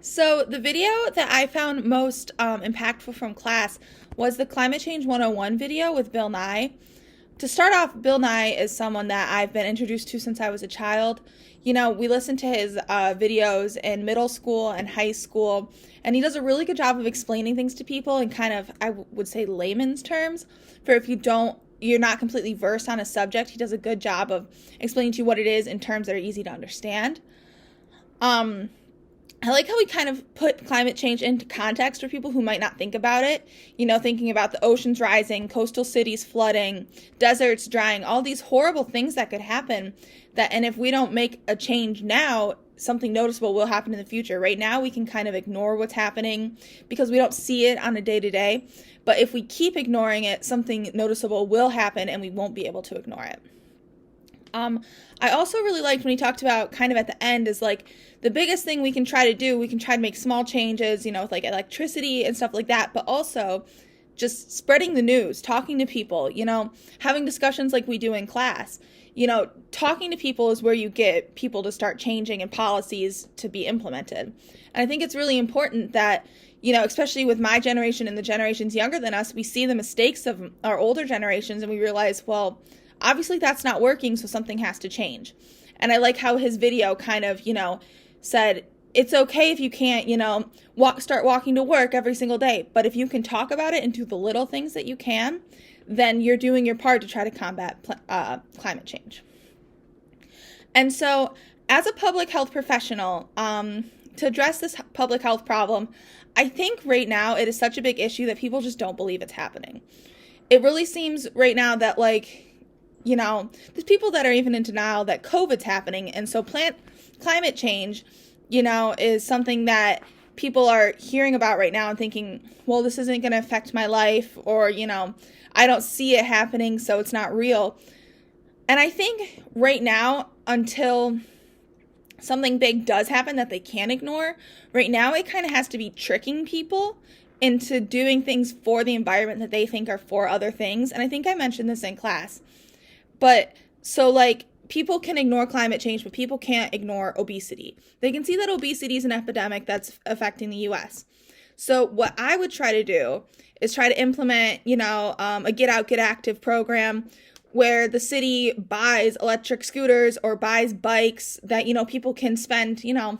So, the video that I found most impactful from class was the Climate Change 101 video with Bill Nye. To start off, Bill Nye is someone that I've been introduced to since I was a child. You know, we listened to his videos in middle school and high school, and he does a really good job of explaining things to people in kind of, would say, layman's terms. For if you're not completely versed on a subject, he does a good job of explaining to you what it is in terms that are easy to understand. I like how we kind of put climate change into context for people who might not think about it. You know, thinking about the oceans rising, coastal cities flooding, deserts drying, all these horrible things that could happen. And if we don't make a change now, something noticeable will happen in the future. Right now, we can kind of ignore what's happening because we don't see it on a day-to-day. But if we keep ignoring it, something noticeable will happen and we won't be able to ignore it. I also really liked when he talked about kind of at the end is like the biggest thing we can try to do, we can try to make small changes, you know, with like electricity and stuff like that, but also just spreading the news, talking to people, you know, having discussions like we do in class. You know, talking to people is where you get people to start changing and policies to be implemented. And I think it's really important that, you know, especially with my generation and the generations younger than us, we see the mistakes of our older generations and we realize, well, obviously that's not working, so something has to change. And I like how his video kind of, you know, said, it's okay if you can't, you know, start walking to work every single day. But if you can talk about it and do the little things that you can, then you're doing your part to try to combat climate change. And so as a public health professional, to address this public health problem, I think right now it is such a big issue that people just don't believe it's happening. It really seems right now that, like, you know, there's people that are even in denial that COVID's happening. And so climate change, you know, is something that people are hearing about right now and thinking, well, this isn't going to affect my life, or, you know, I don't see it happening, so it's not real. And I think right now, until something big does happen that they can't ignore, right now it kind of has to be tricking people into doing things for the environment that they think are for other things. And I think I mentioned this in class. But so, like, people can ignore climate change, but people can't ignore obesity. They can see that obesity is an epidemic that's affecting the U.S. So what I would try to do is try to implement, you know, a Get Out, Get Active program where the city buys electric scooters or buys bikes that, you know, people can spend, you know,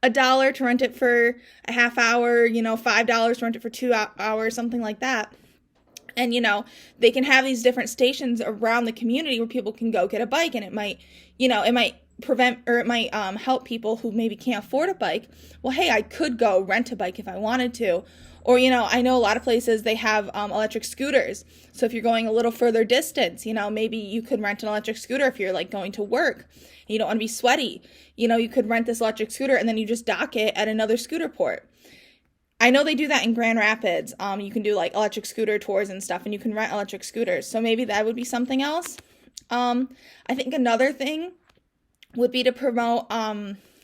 $1 to rent it for a half hour, you know, $5 to rent it for 2 hours, something like that. And, you know, they can have these different stations around the community where people can go get a bike, and it might, you know, it might prevent, or it might help people who maybe can't afford a bike. Well, hey, I could go rent a bike if I wanted to. Or, you know, I know a lot of places they have electric scooters. So if you're going a little further distance, you know, maybe you could rent an electric scooter if you're like going to work and you don't want to be sweaty. You know, you could rent this electric scooter and then you just dock it at another scooter port. I know they do that in Grand Rapids. You can do like electric scooter tours and stuff, and you can rent electric scooters. So maybe that would be something else. I think another thing would be to promote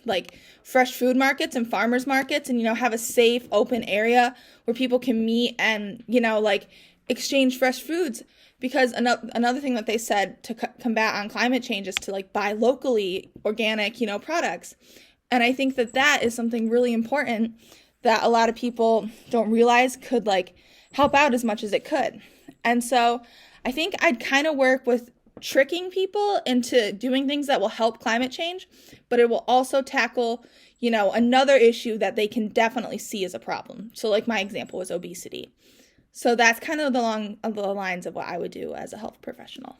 like fresh food markets and farmers markets, and, you know, have a safe, open area where people can meet and, you know, like exchange fresh foods. Because another thing that they said to combat on climate change is to like buy locally organic, you know, products. And I think that that is something really important that a lot of people don't realize could like help out as much as it could. And so I think I'd kind of work with tricking people into doing things that will help climate change, but it will also tackle, you know, another issue that they can definitely see as a problem. So like my example was obesity. So that's kind of along the lines of what I would do as a health professional.